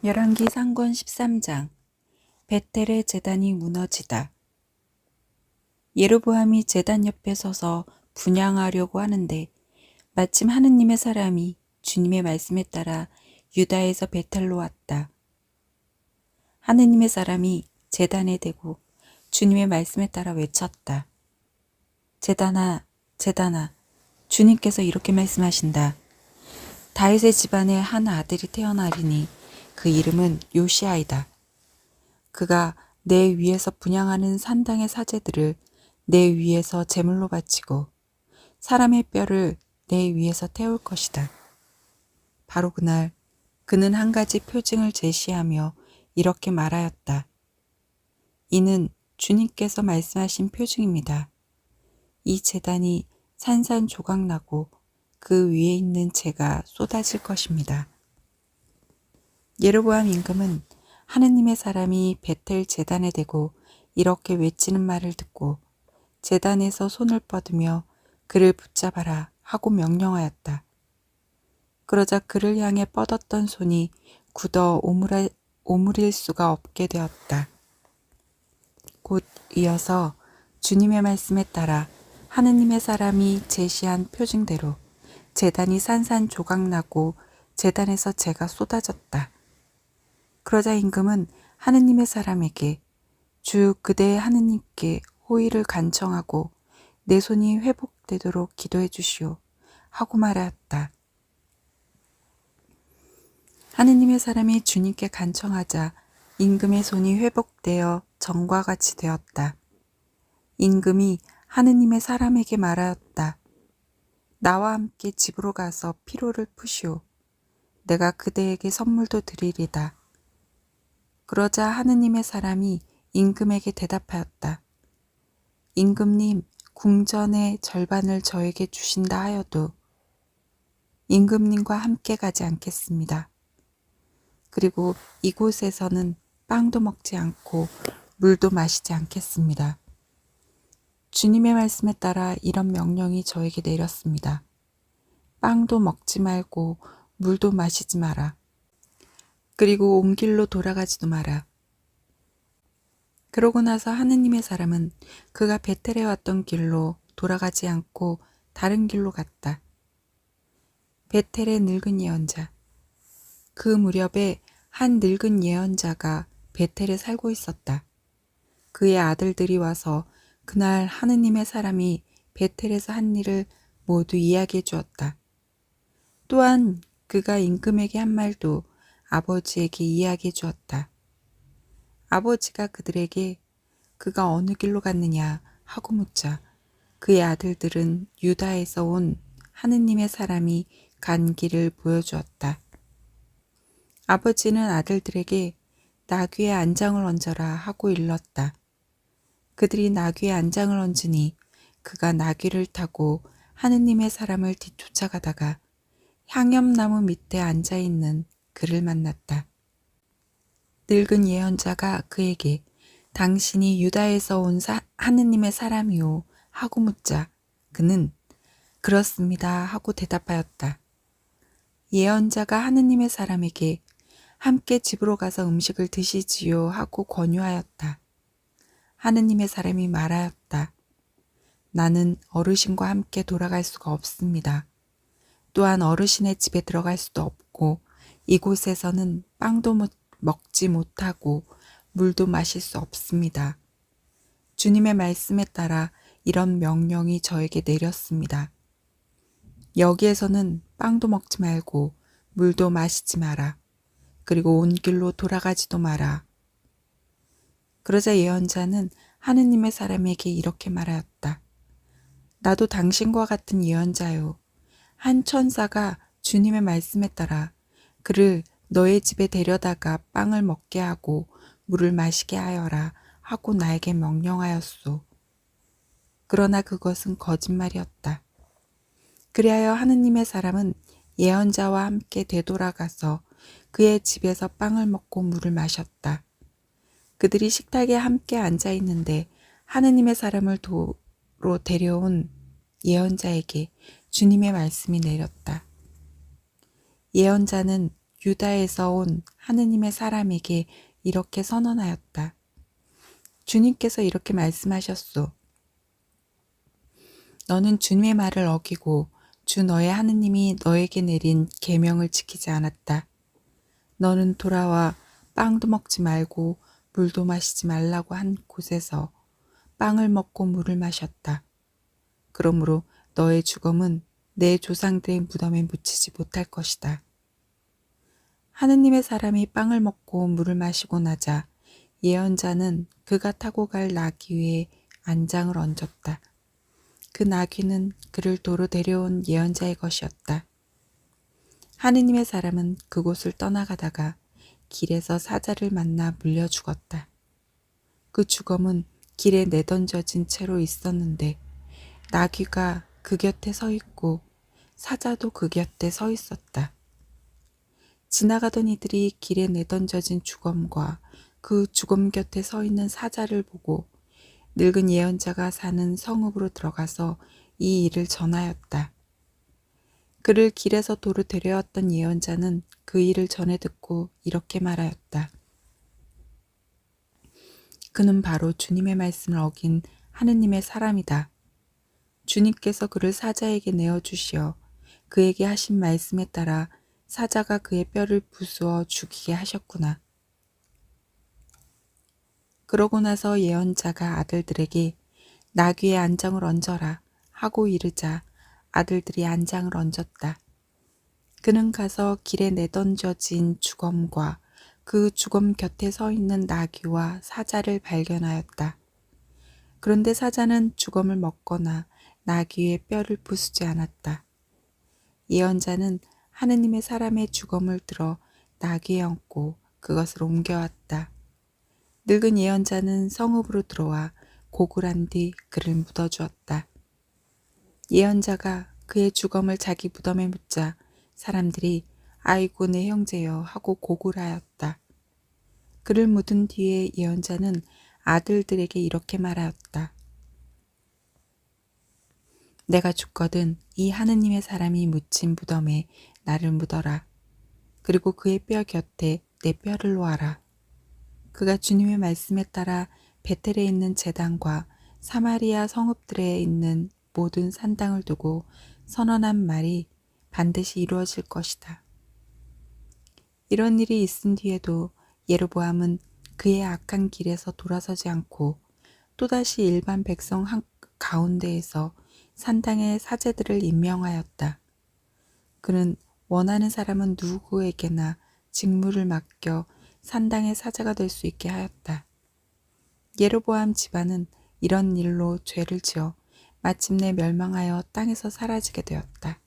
열왕기 상권 13장 베텔의 제단이 무너지다. 예로보암이 제단 옆에 서서 분향하려고 하는데 마침 하느님의 사람이 주님의 말씀에 따라 유다에서 베텔로 왔다. 하느님의 사람이 제단에 대고 주님의 말씀에 따라 외쳤다. 제단아, 제단아, 주님께서 이렇게 말씀하신다. 다윗의 집안에 한 아들이 태어나리니 그 이름은 요시아이다. 그가 내 위에서 분향하는 산당의 사제들을 내 위에서 제물로 바치고 사람의 뼈를 내 위에서 태울 것이다. 바로 그날 그는 한 가지 표징을 제시하며 이렇게 말하였다. 이는 주님께서 말씀하신 표징입니다. 이 제단이 산산조각나고 그 위에 있는 재가 쏟아질 것입니다. 예로보암 임금은 하느님의 사람이 베텔 제단에 대고 이렇게 외치는 말을 듣고 제단에서 손을 뻗으며 그를 붙잡아라 하고 명령하였다. 그러자 그를 향해 뻗었던 손이 굳어 오므릴 수가 없게 되었다. 곧 이어서 주님의 말씀에 따라 하느님의 사람이 제시한 표징대로 제단이 산산조각나고 제단에서 재가 쏟아졌다. 그러자 임금은 하느님의 사람에게 주 그대의 하느님께 호의를 간청하고 내 손이 회복되도록 기도해 주시오 하고 말하였다. 하느님의 사람이 주님께 간청하자 임금의 손이 회복되어 전과 같이 되었다. 임금이 하느님의 사람에게 말하였다. 나와 함께 집으로 가서 피로를 푸시오. 내가 그대에게 선물도 드리리다. 그러자 하느님의 사람이 임금에게 대답하였다. 임금님, 궁전의 절반을 저에게 주신다 하여도 임금님과 함께 가지 않겠습니다. 그리고 이곳에서는 빵도 먹지 않고 물도 마시지 않겠습니다. 주님의 말씀에 따라 이런 명령이 저에게 내렸습니다. 빵도 먹지 말고 물도 마시지 마라. 그리고 온 길로 돌아가지도 마라. 그러고 나서 하느님의 사람은 그가 베텔에 왔던 길로 돌아가지 않고 다른 길로 갔다. 베텔의 늙은 예언자. 그 무렵에 한 늙은 예언자가 베텔에 살고 있었다. 그의 아들들이 와서 그날 하느님의 사람이 베텔에서 한 일을 모두 이야기해 주었다. 또한 그가 임금에게 한 말도 아버지에게 이야기해 주었다. 아버지가 그들에게 그가 어느 길로 갔느냐 하고 묻자 그의 아들들은 유다에서 온 하느님의 사람이 간 길을 보여주었다. 아버지는 아들들에게 나귀의 안장을 얹어라 하고 일렀다. 그들이 나귀의 안장을 얹으니 그가 나귀를 타고 하느님의 사람을 뒤쫓아가다가 향염나무 밑에 앉아있는 그를 만났다. 늙은 예언자가 그에게 당신이 유다에서 온 하느님의 사람이요 하고 묻자 그는 그렇습니다 하고 대답하였다. 예언자가 하느님의 사람에게 함께 집으로 가서 음식을 드시지요 하고 권유하였다. 하느님의 사람이 말하였다. 나는 어르신과 함께 돌아갈 수가 없습니다. 또한 어르신의 집에 들어갈 수도 없고 이곳에서는 빵도 먹지 못하고 물도 마실 수 없습니다. 주님의 말씀에 따라 이런 명령이 저에게 내렸습니다. 여기에서는 빵도 먹지 말고 물도 마시지 마라. 그리고 온 길로 돌아가지도 마라. 그러자 예언자는 하느님의 사람에게 이렇게 말하였다. 나도 당신과 같은 예언자요. 한 천사가 주님의 말씀에 따라 그를 너의 집에 데려다가 빵을 먹게 하고 물을 마시게 하여라 하고 나에게 명령하였소. 그러나 그것은 거짓말이었다. 그리하여 하느님의 사람은 예언자와 함께 되돌아가서 그의 집에서 빵을 먹고 물을 마셨다. 그들이 식탁에 함께 앉아 있는데 하느님의 사람을 도로 데려온 예언자에게 주님의 말씀이 내렸다. 예언자는 유다에서 온 하느님의 사람에게 이렇게 선언하였다. 주님께서 이렇게 말씀하셨소. 너는 주님의 말을 어기고 주 너의 하느님이 너에게 내린 계명을 지키지 않았다. 너는 돌아와 빵도 먹지 말고 물도 마시지 말라고 한 곳에서 빵을 먹고 물을 마셨다. 그러므로 너의 죽음은 내 조상들의 무덤에 묻히지 못할 것이다. 하느님의 사람이 빵을 먹고 물을 마시고 나자 예언자는 그가 타고 갈 나귀 위에 안장을 얹었다. 그 나귀는 그를 도로 데려온 예언자의 것이었다. 하느님의 사람은 그곳을 떠나가다가 길에서 사자를 만나 물려 죽었다. 그 죽음은 길에 내던져진 채로 있었는데 나귀가 그 곁에 서 있고 사자도 그 곁에 서 있었다. 지나가던 이들이 길에 내던져진 죽음과 그 죽음 곁에 서 있는 사자를 보고 늙은 예언자가 사는 성읍으로 들어가서 이 일을 전하였다. 그를 길에서 도로 데려왔던 예언자는 그 일을 전해 듣고 이렇게 말하였다. 그는 바로 주님의 말씀을 어긴 하느님의 사람이다. 주님께서 그를 사자에게 내어주시어 그에게 하신 말씀에 따라 사자가 그의 뼈를 부수어 죽이게 하셨구나. 그러고 나서 예언자가 아들들에게 나귀의 안장을 얹어라 하고 이르자 아들들이 안장을 얹었다. 그는 가서 길에 내던져진 죽음과 그 죽음 곁에 서 있는 나귀와 사자를 발견하였다. 그런데 사자는 죽음을 먹거나 나귀의 뼈를 부수지 않았다. 예언자는 하느님의 사람의 죽음을 들어 나귀에 얹고 그것을 옮겨왔다. 늙은 예언자는 성읍으로 들어와 고글한 뒤 그를 묻어주었다. 예언자가 그의 죽음을 자기 무덤에 묻자 사람들이 아이고 내 형제여 하고 고글하였다. 그를 묻은 뒤에 예언자는 아들들에게 이렇게 말하였다. 내가 죽거든 이 하느님의 사람이 묻힌 무덤에 나를 묻어라. 그리고 그의 뼈 곁에 내 뼈를 놓아라. 그가 주님의 말씀에 따라 베텔에 있는 제단과 사마리아 성읍들에 있는 모든 산당을 두고 선언한 말이 반드시 이루어질 것이다. 이런 일이 있은 뒤에도 예로보암은 그의 악한 길에서 돌아서지 않고 또다시 일반 백성 가운데에서 산당의 사제들을 임명하였다. 그는 원하는 사람은 누구에게나 직무를 맡겨 산당의 사제가 될 수 있게 하였다. 예로보암 집안은 이런 일로 죄를 지어 마침내 멸망하여 땅에서 사라지게 되었다.